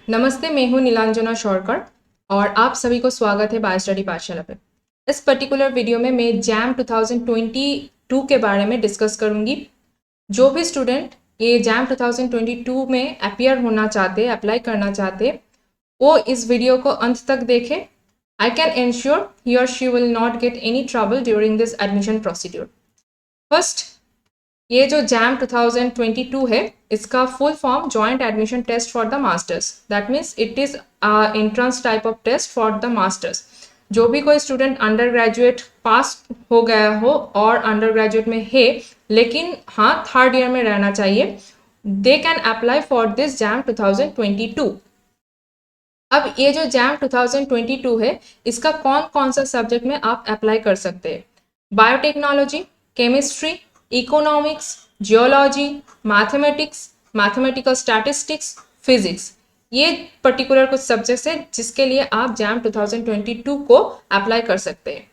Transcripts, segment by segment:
नमस्ते, मैं हूँ नीलांजना शौरकर और आप सभी को स्वागत है बायो स्टडी पाठशाला पे। इस पर्टिकुलर वीडियो में मैं जैम 2022 के बारे में डिस्कस करूँगी। जो भी स्टूडेंट ये जैम 2022 में अपीयर होना चाहते, अप्लाई करना चाहते, वो इस वीडियो को अंत तक देखें। आई कैन एंश्योर ही और she will not get any trouble during this admission procedure. First, ये जो जैम 2022 है, इसका full form joint admission test for the masters. That means it is entrance type of test for the masters. जो भी कोई student under graduate पास हो गया हो और अंडर ग्रेजुएट में है लेकिन हाँ थर्ड ईयर में रहना चाहिए, they can apply for this JAM 2022। अब ये जो जैम 2022 है, इसका कौन कौन सा सब्जेक्ट में आप अप्लाई कर सकते हैं? Biotechnology, chemistry, economics, geology, mathematics, mathematical statistics, physics. ये पर्टिकुलर कुछ सब्जेक्ट्स है जिसके लिए आप जैम 2022 को अप्लाई कर सकते हैं।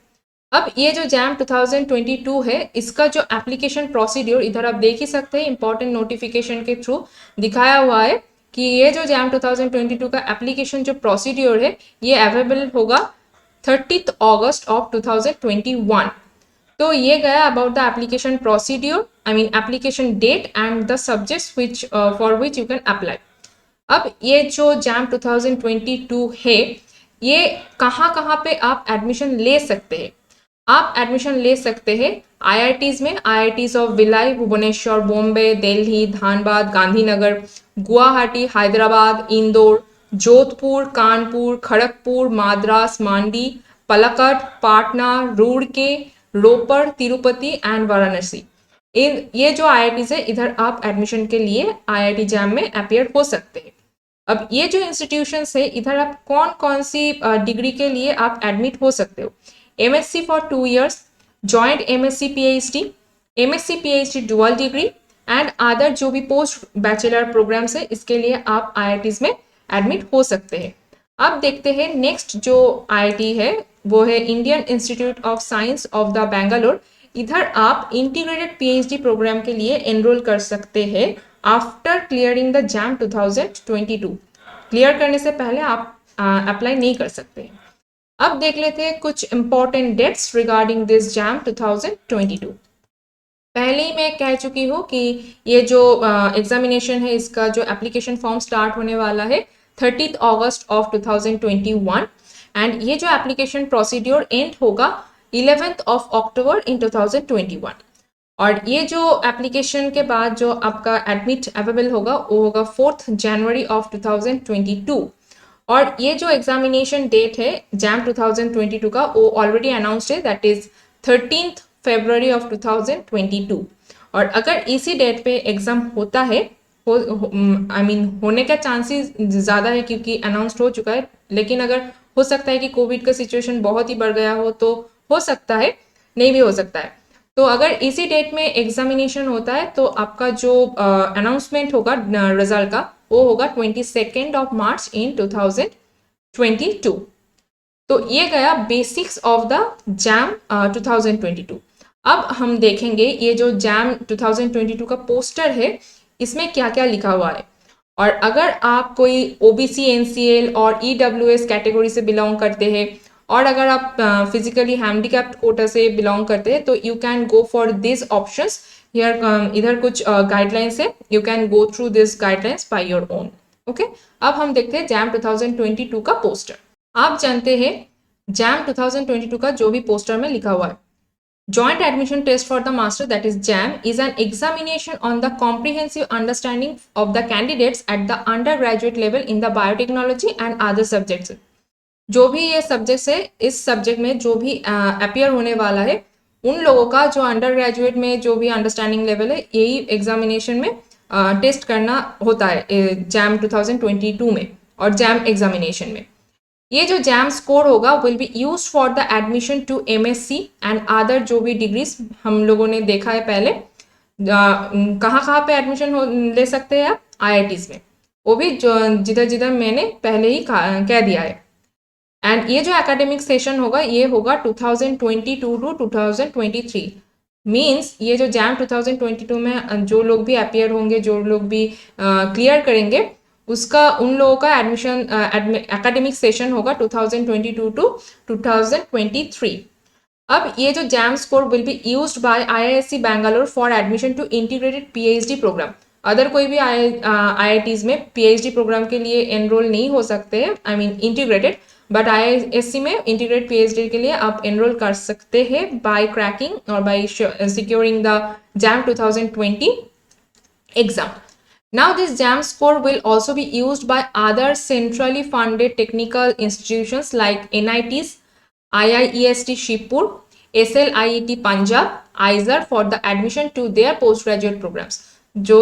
अब ये जो जैम 2022 है, इसका जो एप्लीकेशन प्रोसीड्यूर इधर आप देख ही सकते हैं, इंपॉर्टेंट नोटिफिकेशन के थ्रू दिखाया हुआ है कि ये जो जैम 2022 का एप्लीकेशन जो प्रोसीड्यूर है, ये अवेलेबल होगा 30 अगस्त ऑफ 2021। तो ये गया about the application procedure, I mean application date and the subjects which for which you can apply. अब ये जो जैम 2022 है, ये कहाँ पे आप एडमिशन ले सकते हैं? आप एडमिशन ले सकते हैं आईआईटीज में, IITs of Bhilai, Bhubaneswar, Bombay, Delhi, Dhanbad, Gandhinagar, Guwahati, Hyderabad, Indore, Jodhpur, Kanpur, Kharagpur, Madras, Mandi, Palakkad, Patna, रूड़के, Ropar, Tirupati and Varanasi. ये जो आईआईटीज है, इधर आप एडमिशन के लिए आईआईटी जैम में अपीयर हो सकते हैं। अब ये जो इंस्टीट्यूशंस है, इधर आप कौन कौन सी डिग्री के लिए आप एडमिट हो सकते हो? MSc for 2 years, joint MSc PhD, MSc PhD dual degree and other जो भी पोस्ट बैचलर प्रोग्राम्स है, इसके लिए आप IITs में एडमिट हो सकते हैं। अब देखते हैं नेक्स्ट जो IIT है, वो है Indian institute of science of the Bangalore. इधर आप इंटीग्रेटेड PhD प्रोग्राम के लिए एनरोल कर सकते हैं after clearing the JAM 2022। Clear करने से पहले आप अप्लाई नहीं कर सकते। अब देख लेते हैं कुछ important dates regarding this JAM 2022। पहले ही मैं कह चुकी हूँ कि ये जो एग्जामिनेशन है, इसका जो एप्लीकेशन फॉर्म स्टार्ट होने वाला है 30 अगस्त ऑफ 2021 एंड ये जो एप्लीकेशन प्रोसीड्योर एंड होगा 11th ऑफ अक्टूबर इन 2021। और ये जो एप्लीकेशन के बाद जो आपका एडमिट अवेलेबल होगा वो होगा 4th जनवरी ऑफ 2022। और ये जो एग्जामिनेशन डेट है जैम 2022 का, वो ऑलरेडी अनाउंस्ड है, that is 13th February of 2022। और अगर इसी डेट पे एग्जाम होता है, होने का चांसेस ज़्यादा है क्योंकि अनाउंस्ड हो चुका है, लेकिन अगर हो सकता है कि कोविड का सिचुएशन बहुत ही बढ़ गया हो तो हो सकता है, नहीं भी हो सकता है। तो अगर इसी डेट में एग्जामिनेशन होता है तो आपका जो अनाउंसमेंट होगा रिजल्ट का, वो होगा 22 ऑफ मार्च इन 2022। तो ये गया बेसिक्स ऑफ द जैम 2022। अब हम देखेंगे ये जो जैम 2022 का पोस्टर है, इसमें क्या क्या लिखा हुआ है। और अगर आप कोई OBC NCL और EWS कैटेगरी से बिलोंग करते हैं और अगर आप फिजिकली हैंडीकैप्ड कोटा से बिलोंग करते हैं तो you can go for this options here. इधर कुछ गाइडलाइंस है, you can go through this guidelines bye your own. Okay, अब हम देखते हैं जैम 2022 का पोस्टर। आप जानते हैं जैम 2022 का जो भी पोस्टर में लिखा हुआ है, Joint admission test for the master, that is JAM, is an examination on the comprehensive understanding of the candidates at the undergraduate level in the biotechnology and other subjects. जो भी ये सब्जेक्ट्स है, इस subject में जो भी appear होने वाला है, उन लोगों का जो अंडर ग्रेजुएट में जो भी अंडरस्टैंडिंग लेवल है, यही एग्जामिनेशन में टेस्ट करना होता है जैम 2022 में और जैम एग्जामिनेशन में। ये जो जैम स्कोर होगा will be use for the admission to MSc and other जो भी डिग्रीज हम लोगों ने देखा है पहले। कहाँ पे एडमिशन ले सकते हैं आप? IITs में, वो भी जो जिधर जिधर मैंने पहले ही कह दिया है। एंड ये जो एकेडमिक सेशन होगा, ये होगा 2022 टू 2023। मीन्स ये जो जैम 2022 में जो लोग भी अपीयर होंगे, जो लोग भी क्लियर करेंगे, उसका उन लोगों का एडमिशन एकेडमिक सेशन होगा 2022 टू 2023। अब ये जो JAM score will be used by IISc Bangalore for admission to integrated PhD programme. Other कोई भी आईआईटीज में पीएचडी प्रोग्राम के लिए एनरोल नहीं हो सकते हैं, I mean integrated, but IISc में इंटीग्रेटेड पीएचडी के लिए आप एनरोल कर सकते हैं बाय क्रैकिंग और by securing the JAM 2020 exam. Now this JAM score will also be used by other centrally funded technical institutions like NITs, IIEST Shibpur, SLIET Punjab, ISER for the admission to their postgraduate programs. जो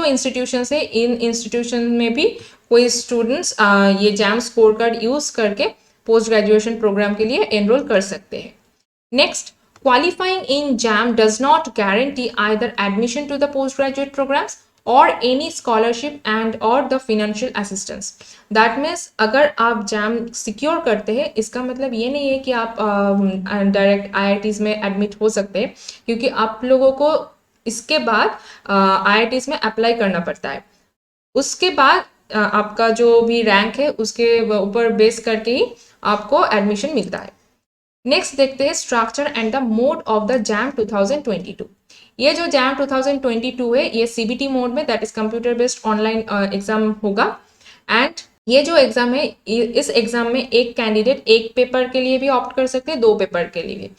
institutions है, इन institutions में भी कोई students ये JAM score card use करके post graduation program के लिए enroll कर सकते हैं. Next, qualifying in JAM does not guarantee either admission to the postgraduate programs or any scholarship and or the financial assistance. That means अगर आप JAM secure करते हैं, इसका मतलब ये नहीं है कि आप डायरेक्ट IITs में एडमिट हो सकते हैं, क्योंकि आप लोगों को इसके बाद IITs में अप्लाई करना पड़ता है. उसके बाद आपका जो भी रैंक है उसके ऊपर बेस करके ही आपको एडमिशन मिलता है. नेक्स्ट देखते हैं structure and the mode of the JAM 2022. ये जो जैम 2022 है ये सीबीटी मोड में, that is computer based online exam होगा. एंड ये जो एग्जाम है, इस एग्जाम में एक कैंडिडेट एक पेपर के लिए भी ऑप्ट कर सकते हैं, दो पेपर के लिए भी.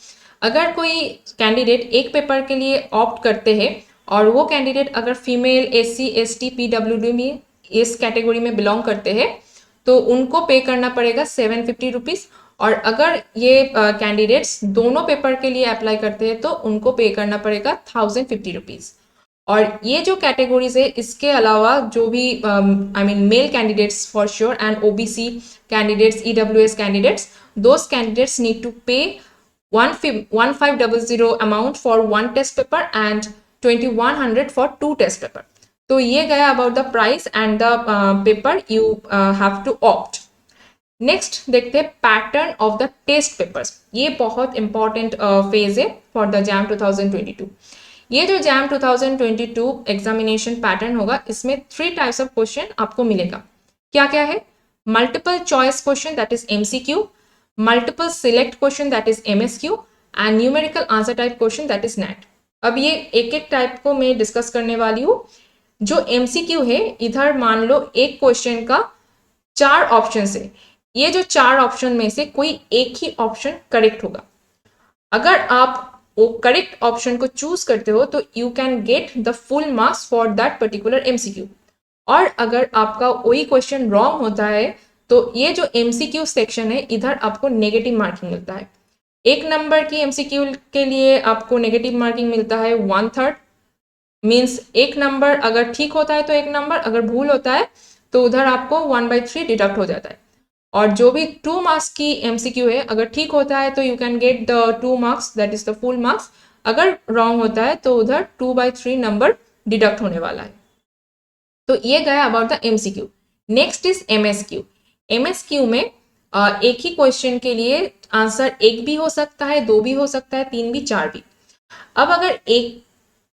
अगर कोई कैंडिडेट एक पेपर के लिए ऑप्ट करते हैं और वो कैंडिडेट अगर फीमेल, SC, ST, PWD में इस कैटेगरी में बिलोंग करते हैं तो उनको पे करना पड़ेगा 750 रुपीज़. और अगर ये कैंडिडेट्स दोनों पेपर के लिए अप्लाई करते हैं तो उनको पे करना पड़ेगा 1050 रुपीज़. और ये जो कैटेगरीज है, इसके अलावा जो भी I mean male candidates for sure and OBC candidates, EWS candidates, those candidates need to pay 1500 amount for 1 test paper and 2100 for 2 test paper. तो ये गया about the price and the paper you have to opt. Next देखते हैं pattern of the test papers. ये बहुत important phase है for the JAM 2022. ये जो जैम 2022 एग्जामिनेशन पैटर्न होगा, इसमें 3 टाइप्स ऑफ क्वेश्चन आपको मिलेगा. क्या क्या है? Multiple choice question that is MCQ, multiple select question that is MSQ and numerical answer type question that is NET. अब ये एक एक टाइप को मैं डिस्कस करने वाली हूँ. जो MCQ है, इधर मान लो एक क्वेश्चन का 4 ऑप्शन है. ये जो 4 ऑप्शन में से कोई एक ही ऑप्शन करेक्ट होगा. अगर आप वो करेक्ट ऑप्शन को चूज करते हो तो you can get the full marks for that particular MCQ. और अगर आपका वही क्वेश्चन रॉन्ग होता है तो ये जो MCQ सेक्शन है, इधर आपको नेगेटिव मार्किंग मिलता है. 1 नंबर की MCQ के लिए आपको नेगेटिव मार्किंग मिलता है 1/3. मीन्स 1 नंबर अगर ठीक होता है तो 1 नंबर, अगर भूल होता है तो उधर आपको 1/3 डिडक्ट हो जाता है. और जो भी 2 मार्क्स की MCQ है, अगर ठीक होता है तो you can get the 2 marks that is the full marks. अगर रॉन्ग होता है तो उधर 2/3 नंबर डिडक्ट होने वाला है. तो ये गया about the MCQ. Next is MSQ. MSQ में एक ही क्वेश्चन के लिए आंसर 1 भी हो सकता है, 2 भी हो सकता है, 3 भी, 4 भी. अब अगर एक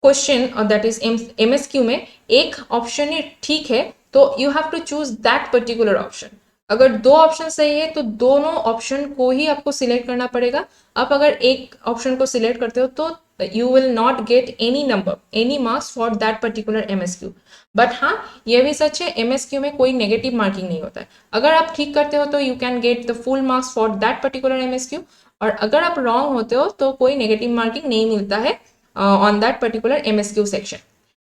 क्वेश्चन दैट इज MSQ में एक ऑप्शन ही ठीक है तो you have to choose that particular option. अगर 2 ऑप्शन सही है तो दोनों ऑप्शन को ही आपको सिलेक्ट करना पड़ेगा. आप अगर एक ऑप्शन को सिलेक्ट करते हो तो you will not get any number, any marks for that particular MSQ. But हाँ, ये भी सच है, MSQ में कोई नेगेटिव मार्किंग नहीं होता है. अगर आप ठीक करते हो तो you can get the full marks for that particular MSQ. और अगर आप रॉन्ग होते हो तो कोई नेगेटिव मार्किंग नहीं मिलता है on that particular MSQ section.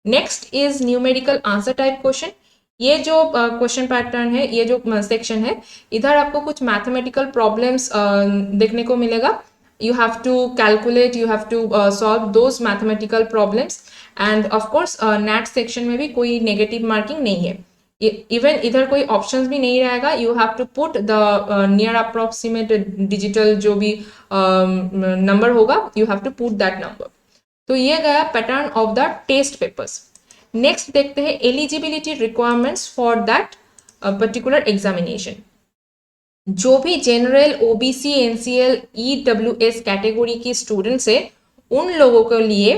Next is numerical answer type question. ये जो क्वेश्चन पैटर्न है, ये जो सेक्शन है, इधर आपको कुछ मैथमेटिकल प्रॉब्लम्स देखने को मिलेगा. You have to calculate, you have to solve those mathematical problems. And of course net section में भी कोई नेगेटिव मार्किंग नहीं है. इवन इधर कोई ऑप्शंस भी नहीं रहेगा. You have to put the near approximate digital जो भी नंबर होगा, you have to put that number. तो ये गया pattern of the test papers. Next देखते हैं eligibility requirements for that particular examination. जो भी general, OBC, NCL, EWS category की स्टूडेंट्स है, उन लोगों के लिए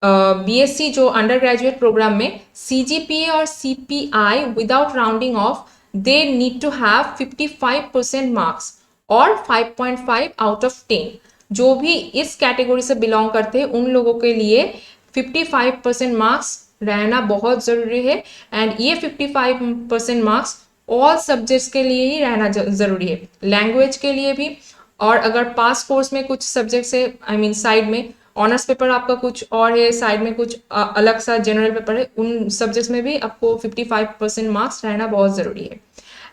बीएससी जो अंडर ग्रेजुएट प्रोग्राम में सीजीपीए और CPI without rounding off they need to have 55% marks और 5.5 आउट ऑफ 10। जो भी इस कैटेगरी से बिलोंग करते हैं उन लोगों के लिए 55% मार्क्स रहना बहुत ज़रूरी है। एंड ये 55% मार्क्स ऑल सब्जेक्ट्स के लिए ही रहना ज़रूरी है, लैंग्वेज के लिए भी। और अगर पास कोर्स में कुछ सब्जेक्ट्स है, आई मीन साइड में ऑनर्स पेपर आपका कुछ और है, साइड में कुछ अलग सा जनरल पेपर है, उन सब्जेक्ट्स में भी आपको 55% मार्क्स रहना बहुत ज़रूरी है।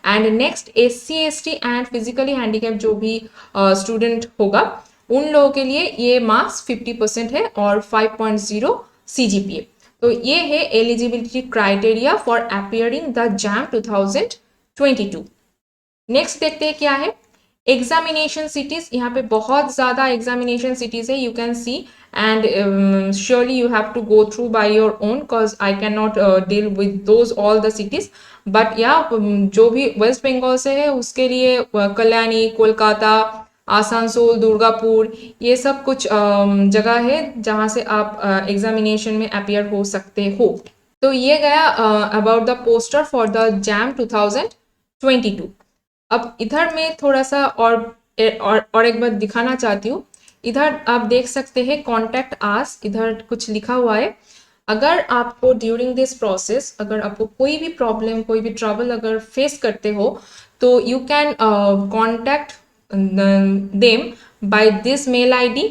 And next SC ST and physically handicap जो भी स्टूडेंट होगा उन लोगों के लिए ये मार्क्स 50% है और 5.0 CGPA। तो ये है eligibility criteria for appearing the JAM 2022। Next देखते हैं क्या है एग्जामिनेशन सिटीज। यहाँ पे बहुत ज़्यादा एग्जामिनेशन सिटीज है, you can see and surely you have to go through by your own because I can not deal with those all the cities. But या जो भी वेस्ट बंगाल से है उसके लिए कल्याणी, कोलकाता, आसनसोल, दुर्गापुर, ये सब कुछ जगह है जहाँ से आप एग्जामिनेशन में अपीयर हो सकते हो। तो ये गया about the poster for the JAM 2022। अब इधर मैं थोड़ा सा और एक बार दिखाना चाहती हूँ। इधर आप देख सकते हैं कॉन्टैक्ट आस, इधर कुछ लिखा हुआ है। अगर आपको ड्यूरिंग दिस प्रोसेस अगर आपको कोई भी प्रॉब्लम, कोई भी ट्रबल अगर फेस करते हो तो you can contact them by this mail ID.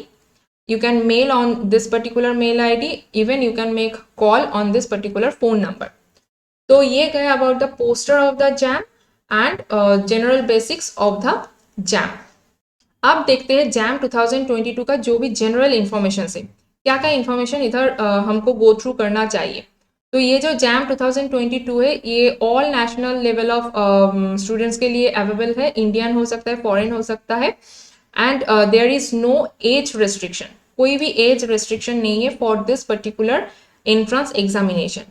You can mail on this particular mail ID, even you can make call on this particular phone number. तो ये गया about the poster of the JAM and general basics of the JAM। अब देखते हैं JAM 2022 का जो भी general information से क्या क्या इंफॉर्मेशन इधर हमको गो थ्रू करना चाहिए। तो ये जो JAM 2022 है ये all national level of students के लिए अवेलेबल है, इंडियन हो सकता है, फॉरेन हो सकता है। And there is no age restriction, कोई भी एज रेस्ट्रिक्शन नहीं है for this particular entrance examination.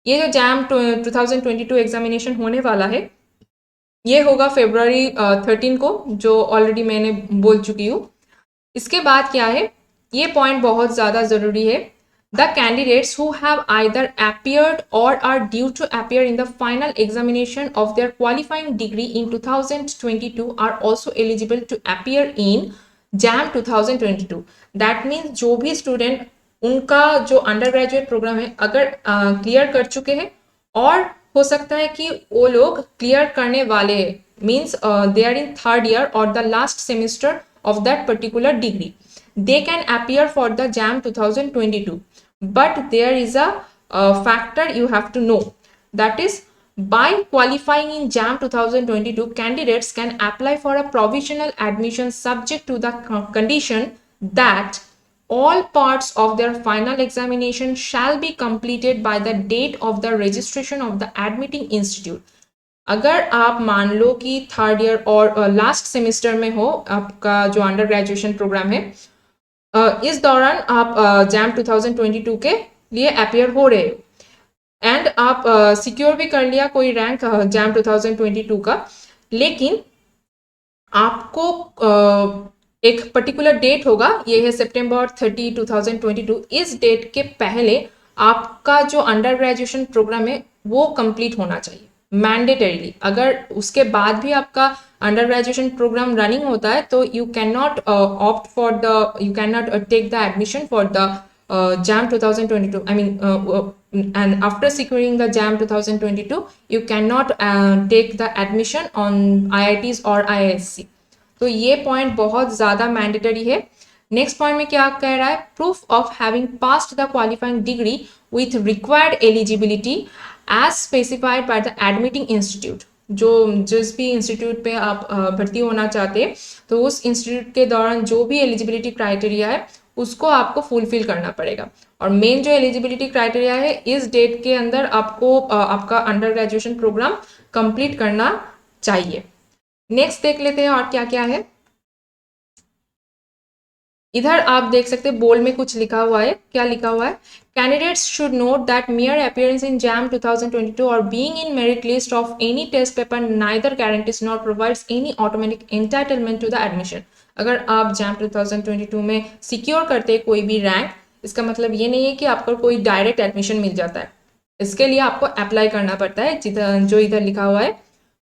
ये जो JAM 2022 एग्जामिनेशन होने वाला है ये होगा February 13 को, जो ऑलरेडी मैंने बोल चुकी हूँ। इसके बाद क्या है, ये पॉइंट बहुत ज़्यादा ज़रूरी है। The candidates who have either appeared or are due to appear in the final examination of their qualifying degree in 2022 are also eligible to appear in JAM 2022। That means जो भी स्टूडेंट उनका जो undergraduate programme है अगर clear कर चुके हैं और हो सकता है कि वो लोग क्लियर करने वाले हैं, means they are in third year और the last semester of that particular degree, they can appear for the JAM 2022, but there is a factor you have to know, that is by qualifying in JAM 2022 candidates can apply for a provisional admission subject to the condition that all parts of their final examination shall be completed by the date of the registration of the admitting institute। अगर आप मान लो कि third year और last semester में हो आपका जो under graduation programme है, इस दौरान आप JAM 2022 के लिए अपियर हो रहे हो एंड आप सिक्योर भी कर लिया कोई रैंक JAM 2022 का, लेकिन आपको एक पर्टिकुलर डेट होगा, ये है September 30, 2022। इस डेट के पहले आपका जो अंडर ग्रेजुएशन प्रोग्राम है वो कंप्लीट होना चाहिए मैंडेटरीली। अगर उसके बाद भी आपका अंडर ग्रेजुएशन प्रोग्राम रनिंग होता है तो you can not opt for the, you can not take the admission for the JAM 2022। I mean and after securing the JAM 2022 you cannot take the admission on IITs or IISc। तो ये point बहुत ज़्यादा mandatory है। Next point में क्या कह रहा है, proof of having passed the qualifying degree with required eligibility as specified by the admitting institute. जो जिस भी इंस्टीट्यूट पे आप भर्ती होना चाहते हैं तो उस इंस्टीट्यूट के दौरान जो भी एलिजिबिलिटी क्राइटेरिया है उसको आपको फुलफिल करना पड़ेगा। और मेन जो एलिजिबिलिटी क्राइटेरिया है, इस डेट के अंदर आपको आपका अंडर ग्रेजुएशन प्रोग्राम कंप्लीट करना चाहिए। नेक्स्ट देख लेते हैं और क्या क्या है। इधर आप देख सकते हैं बोल्ड में कुछ लिखा हुआ है, क्या लिखा हुआ है, candidates should note that mere appearance in JAM 2022 or being in merit list of any test paper neither guarantees nor provides any automatic entitlement to the admission। अगर आप JAM 2022 में सिक्योर करते कोई भी रैंक इसका मतलब ये नहीं है कि आपको कोई डायरेक्ट एडमिशन मिल जाता है, इसके लिए आपको अप्लाई करना पड़ता है, जो इधर लिखा हुआ है।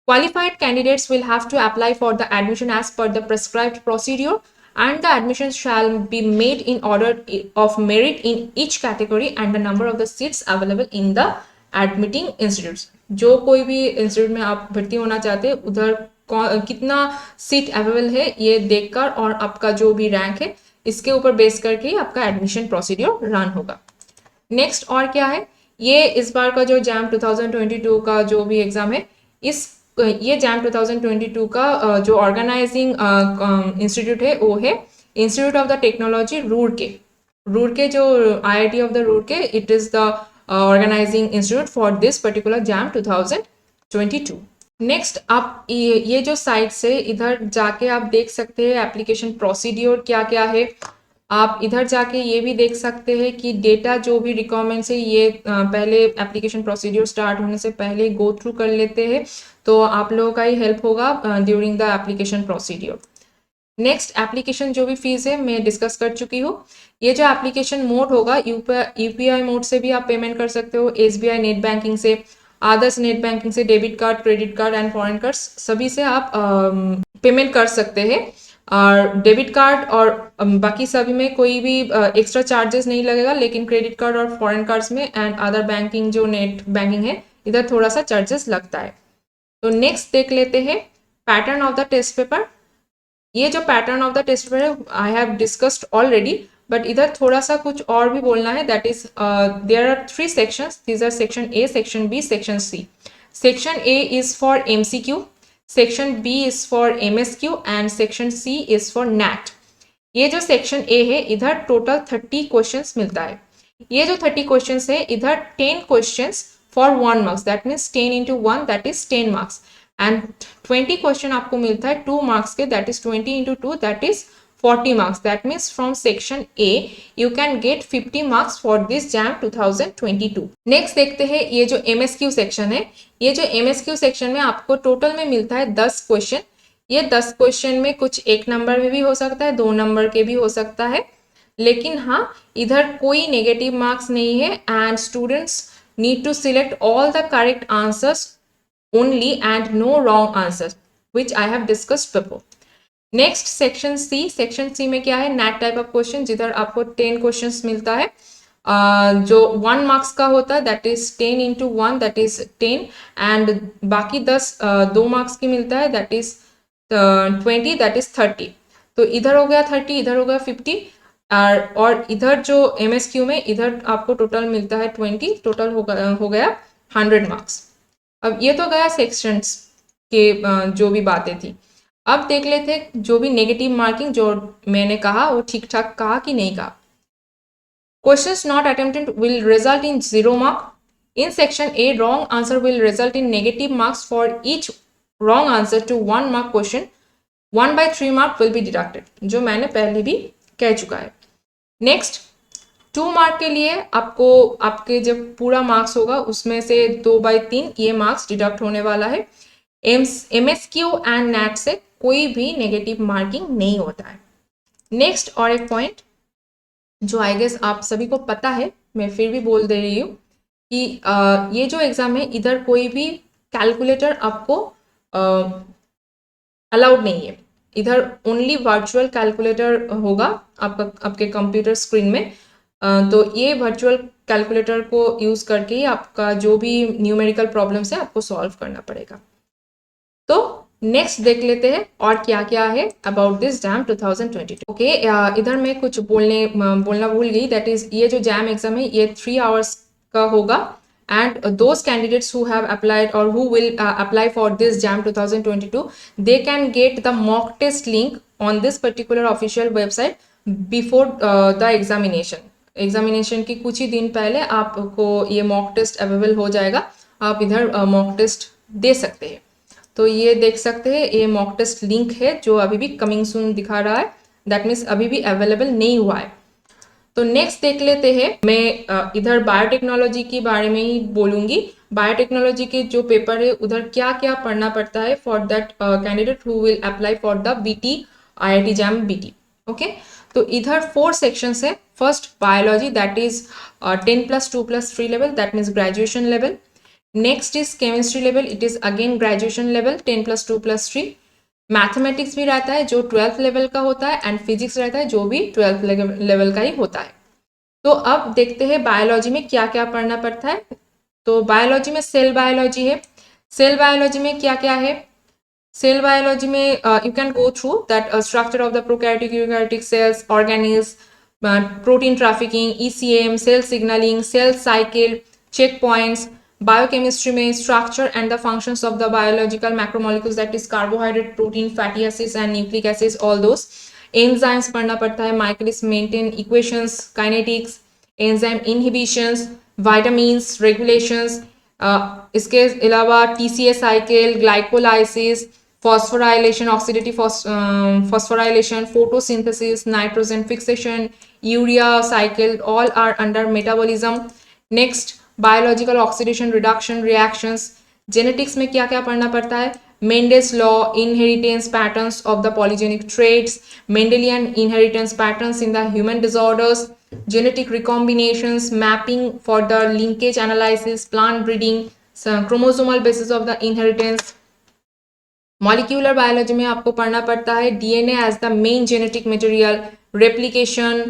Qualified candidates will have to apply for the admission as per the prescribed procedure and the admission shall be made in order of merit in each category and the number of the seats available in the admitting institutes। जो कोई भी institute में आप भर्ती होना चाहते हैं उधर कितना सीट अवेलेबल है ये देखकर और आपका जो भी रैंक है इसके ऊपर बेस करके ही आपका एडमिशन प्रोसीड्योर रन होगा। नेक्स्ट और क्या है, ये इस बार का जो जैम 2022 का जो भी एग्जाम है, ये जैम 2022 का जो ऑर्गेनाइजिंग इंस्टीट्यूट है वो है institute of the technology Roorkee जो IIT of the Roorkee, it is the organising institute for this particular JAM 2022। Next आप ये जो साइट से इधर जाके आप देख सकते हैं एप्लीकेशन प्रोसीड्योर क्या क्या है। आप इधर जाके ये भी देख सकते हैं कि डेटा जो भी रिक्वायरमेंट्स है ये पहले एप्लीकेशन प्रोसीड्योर स्टार्ट होने से पहले गो थ्रू कर लेते हैं, तो आप लोगों का ही हेल्प होगा during the application procedure. Next application जो भी फीस है मैं डिस्कस कर चुकी हूँ। ये जो एप्लीकेशन मोड होगा यूपीआई मोड से भी आप पेमेंट कर सकते हो, SBI नेट बैंकिंग से, आदर्श नेट बैंकिंग से, debit card, credit card and foreign card सभी से आप पेमेंट कर सकते हैं। और डेबिट कार्ड और बाकी सभी में कोई भी एक्स्ट्रा चार्जेस नहीं लगेगा, लेकिन क्रेडिट कार्ड और फॉरेन कार्ड्स में एंड अदर बैंकिंग जो नेट बैंकिंग है इधर थोड़ा सा चार्जेस लगता है। तो नेक्स्ट देख लेते हैं pattern of the test paper. ये जो pattern of the test paper है I have discussed already, but इधर थोड़ा सा कुछ और भी बोलना है। That is there are 3 sections, these are section A, section B, section C। Section A is for MCQ, section B is for MSQ and section C is for NAT। ये जो सेक्शन A है इधर total 30 questions मिलता है। ये जो 30 questions है इधर 10 questions for 1 marks, that means 10 into 1 that is 10 marks and 20 question आपको मिलता है 2 मार्क्स के, that is 20 into 2 that is 40 marks। That means from section A you can get 50 marks for this JAM 2022। Next देखते हैं ये जो MSQ section है। ये जो MSQ सेक्शन में आपको टोटल में मिलता है 10 क्वेश्चन। ये 10 क्वेश्चन में कुछ 1 नंबर में भी हो सकता है, 2 नंबर के भी हो सकता है, लेकिन हाँ इधर कोई नेगेटिव मार्क्स नहीं है and students need to select all the correct answers only and no wrong answers which I have discussed before. Next section C, section C में क्या है, नेट टाइप ऑफ क्वेश्चन, जिधर आपको 10 क्वेश्चंस मिलता है जो 1 मार्क्स का होता है, that is 10 into 1 that is 10 and बाकी 10 2 मार्क्स की मिलता है, दैट इज 20 दैट इज 30। तो इधर हो गया 30, इधर हो गया 50 और इधर जो MSQ में इधर आपको टोटल मिलता है 20, टोटल हो गया 100 मार्क्स। अब ये तो गया सेक्शंस के जो भी बातें थी। अब देख लेते जो भी नेगेटिव मार्किंग जो मैंने कहा वो ठीक ठाक कहा कि नहीं कहा। Questions not attempted will result in 0 mark. In section A wrong answer will result in negative marks for each wrong answer to 1 mark question, 1/3 mark will be deducted, जो मैंने पहले भी कह चुका है। नेक्स्ट 2 मार्क के लिए आपको आपके जब पूरा मार्क्स होगा उसमें से 2/3 ये मार्क्स डिडक्ट होने वाला है। MSQ एंड NAT से कोई भी नेगेटिव मार्किंग नहीं होता है। नेक्स्ट और एक पॉइंट जो आई गेस आप सभी को पता है, मैं फिर भी बोल दे रही हूँ कि ये जो एग्जाम है इधर कोई भी कैलकुलेटर आपको अलाउड नहीं है। इधर ओनली वर्चुअल कैलकुलेटर होगा आपके कंप्यूटर स्क्रीन में। तो ये वर्चुअल कैलकुलेटर को यूज करके ही आपका जो भी न्यूमेरिकल प्रॉब्लम्स है आपको सॉल्व करना पड़ेगा। तो नेक्स्ट देख लेते हैं और क्या क्या है अबाउट दिस जैम 2022। ओके, इधर मैं कुछ बोलना भूल गई, दैट इज ये जो जैम एग्जाम है ये 3 hours का होगा and those candidates who have applied और who will apply for this JAM 2022 they can get the mock test link on this particular official website before the examination की कुछ ही दिन पहले आपको ये मॉक टेस्ट अवेलेबल हो जाएगा। आप इधर मॉक टेस्ट दे सकते हैं। तो ये देख सकते हैं ये मॉक टेस्ट लिंक है जो अभी भी कमिंग सून दिखा रहा है, दैट मीन्स अभी भी अवेलेबल नहीं हुआ है। तो नेक्स्ट देख लेते हैं, मैं इधर बायोटेक्नोलॉजी के बारे में ही बोलूंगी। बायोटेक्नोलॉजी के जो पेपर है उधर क्या क्या पढ़ना पड़ता है for that candidate who will apply for the BT IIT jam BT। Okay, तो इधर 4 सेक्शंस है। First, biology, that is 10 plus 2 plus 3 level, that means graduation level. Next is chemistry level, it is again graduation level 10 plus 2 plus 3. Mathematics भी रहता है जो 12th level का होता है, एंड फिजिक्स रहता है जो भी 12th लेवल का ही होता है. तो अब देखते हैं बायोलॉजी में क्या क्या पढ़ना पड़ता है. तो बायोलॉजी में सेल बायोलॉजी है. सेल बायोलॉजी में क्या क्या है? सेल बायोलॉजी में you can go through that structure of the prokaryotic eukaryotic cells, organelles, protein trafficking, ECM, cell signaling, cell cycle, checkpoints. Biochemistry में structure and the functions of the biological macromolecules, that is carbohydrate, protein, fatty acids and nucleic acids, all those. Enzymes पढ़ना पड़ता है, Michaelis Menten equations, kinetics, enzyme inhibitions, vitamins, regulations. इसके अलावा TCA cycle, glycolysis, phosphorylation, oxidative phosphorylation, photosynthesis, nitrogen fixation, urea cycle, all are under metabolism. Next, biological oxidation reduction reactions. Genetics में क्या क्या पढ़ना पड़ता है? Mendel's law, inheritance patterns of the polygenic traits, Mendelian inheritance patterns in the human disorders, genetic recombinations, mapping for the linkage analysis, plant breeding, chromosomal basis of the inheritance. Molecular biology में आपको पढ़ना पड़ता है DNA as the main genetic material, replication,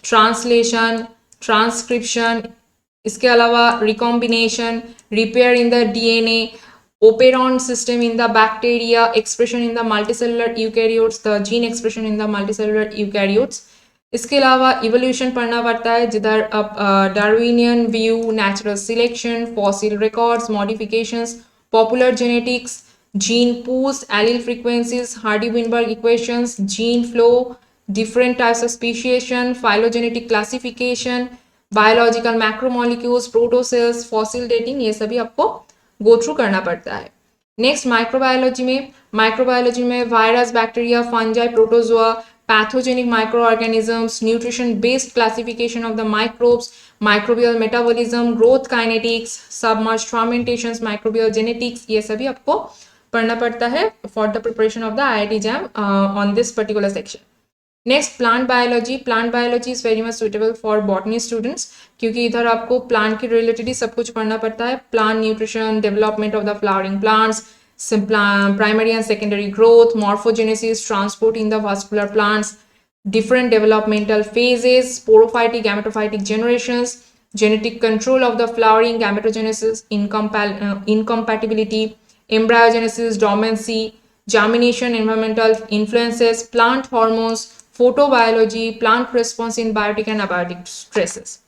translation, transcription, इसके अलावा recombination, repair in the DNA, operon system in the bacteria, expression in the multicellular eukaryotes, the gene expression in the multicellular eukaryotes. इसके अलावा evolution पढ़ना पड़ता है जिधर अब Darwinian view, natural selection, fossil records, modifications, popular genetics, gene pools, allele frequencies, Hardy-Weinberg equations, gene flow, different types of speciation, phylogenetic classification, biological macromolecules, protocells, fossil dating, ये सभी आपको go through करना पड़ता है. नेक्स्ट माइक्रोबायोलॉजी में virus, bacteria, fungi, protozoa, pathogenic microorganisms, nutrition based classification of the microbes, microbial metabolism, growth kinetics, submerged fermentations, microbial genetics, ये सभी आपको पढ़ना पड़ता है for the preparation of the IIT JAM on this particular section. Next, plant biology is very much suitable for botany students, क्योंकि इधर आपको plant के रिलेटेड ही सब कुछ पढ़ना पड़ता है. Plant nutrition, development of the flowering plants, primary and secondary growth, morphogenesis, transport in the vascular plants, different developmental phases, sporophytic, gametophytic generations, genetic control of the flowering, gametogenesis, incompatibility, embryogenesis, dormancy, germination, environmental influences, plant hormones, photobiology, plant response in biotic and abiotic stresses.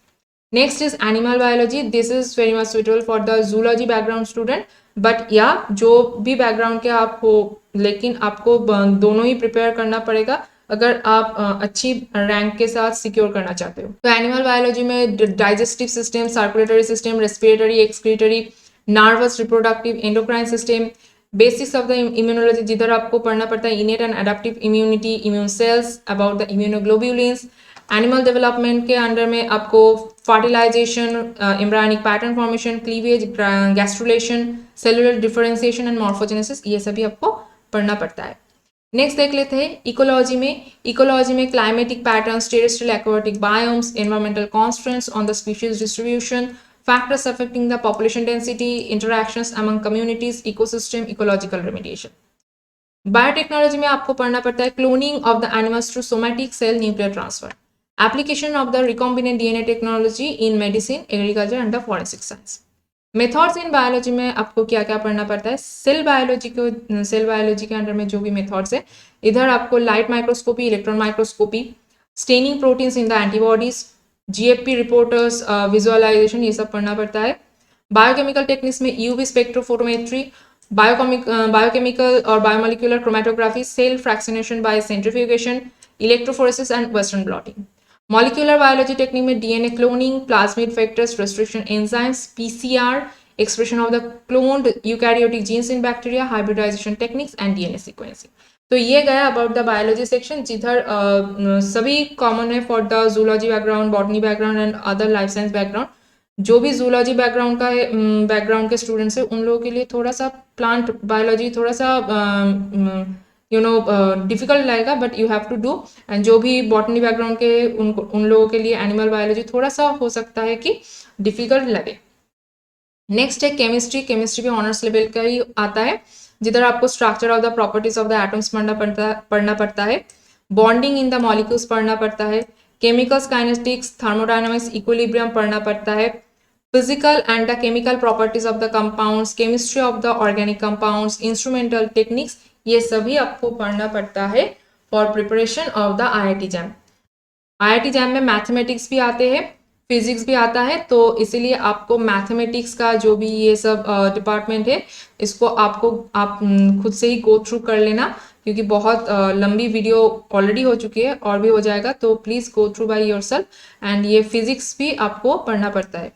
Next is animal biology. This is very much suitable for the zoology background student. But या जो भी background के आप हो, लेकिन आपको दोनों ही prepare करना पड़ेगा अगर आप अच्छी रैंक के साथ सिक्योर करना चाहते हो. तो एनिमल बायोलॉजी में digestive system, circulatory system, respiratory, excretory, nervous, reproductive, endocrine system, basics of the immunology जिधर आपको पढ़ना पड़ता है innate and adaptive immunity, immune cells, about the immunoglobulins. Animal development के अंडर में आपको fertilisation, embryonic pattern formation, cleavage, gastrulation, cellular differentiation and morphogenesis, ये सभी आपको पढ़ना पड़ता है. नेक्स्ट देख लेते हैं इकोलॉजी में climatic patterns, terrestrial aquatic biomes, environmental constants on the species distribution, factors affecting the population density, interactions among communities, ecosystem, ecological remediation. Biotechnology में आपको पढ़ना पड़ता है cloning of the animals through somatic cell nuclear transfer, application of the recombinant DNA technology in medicine, agriculture and the forensic science. Methods in biology में आपको क्या क्या पढ़ना पड़ता है? सेल बायोलॉजी के अंडर में जो भी मेथड्स है, इधर आपको light microscopy, electron microscopy, staining proteins in the antibodies, GFP reporters, visualization, ये सब पढ़ना पड़ता है. बायोकेमिकल टेक्निक्स में UV स्पेक्ट्रोफोटोमेट्री, बायोकेमिकल और biomolecular chromatography, cell fractionation by centrifugation, electrophoresis and western blotting. Molecular biology technique में DNA cloning, plasmid factors, restriction enzymes, PCR, expression of the cloned eukaryotic genes in bacteria, hybridization techniques and DNA sequencing. तो ये गया about the biology section, जिधर सभी common है for the zoology background, botany background and other life science background. जो भी zoology background का है, बैकग्राउंड के स्टूडेंट्स है, उन लोगों के लिए थोड़ा सा प्लांट बायोलॉजी थोड़ा सा डिफिकल्ट लगेगा, but you have to do. And जो भी बॉटनी बैकग्राउंड के उन लोगों के लिए एनिमल बायोलॉजी थोड़ा सा हो सकता है कि डिफिकल्ट लगे। नेक्स्ट है केमिस्ट्री। केमिस्ट्री भी ऑनर्स लेवल का ही आता है, जिधर आपको structure of the properties of the atoms पढ़ना पड़ता है, बॉन्डिंग इन द मॉलिक्यूल्स पढ़ना पड़ता है, केमिकल्स, काइनेटिक्स, थर्मोडायनामिक्स, इक्विलिब्रियम पढ़ना पड़ता है, physical and the chemical properties of the compounds, chemistry of the organic compounds, instrumental techniques, ये सभी आपको पढ़ना पड़ता है for preparation of the IIT jam. IIT jam में मैथमेटिक्स भी आते हैं, फिजिक्स भी आता है, तो इसीलिए आपको मैथमेटिक्स का जो भी ये सब डिपार्टमेंट है, इसको आप खुद से ही गो थ्रू कर लेना, क्योंकि बहुत लंबी वीडियो ऑलरेडी हो चुकी है और भी हो जाएगा, तो please go through by yourself. And ये फिजिक्स भी आपको पढ़ना पड़ता है।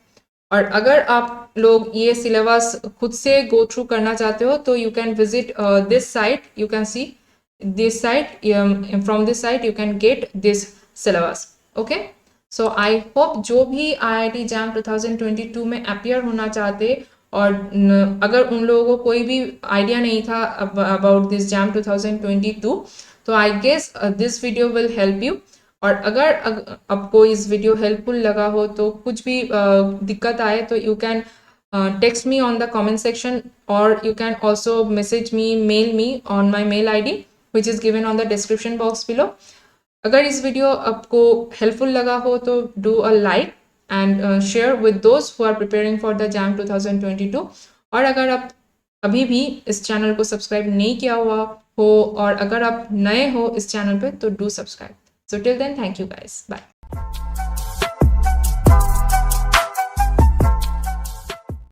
और अगर आप लोग ये सिलेबस खुद से गो थ्रू करना चाहते हो, तो you can visit this site, you can C this site, from this site you can get this syllabus. Okay, so I hope जो भी IIT JAM 2022 में अपीयर होना चाहते, और अगर उन लोगों को कोई भी आइडिया नहीं था अबाउट दिस JAM 2022, तो I guess this video will help you. और अगर आपको इस वीडियो हेल्पफुल लगा हो, तो कुछ भी दिक्कत आए तो you can text me on the comment section, or you can also message me, mail me on my mail ID which is given on the description box below. अगर इस वीडियो आपको हेल्पफुल लगा हो तो do a like and share with दोस्त who are preparing for the JAM 2022। और अगर आप अभी भी इस चैनल को सब्सक्राइब नहीं किया हुआ हो, और अगर आप नए हो इस चैनल पे, तो do subscribe. So till then, thank you guys, bye.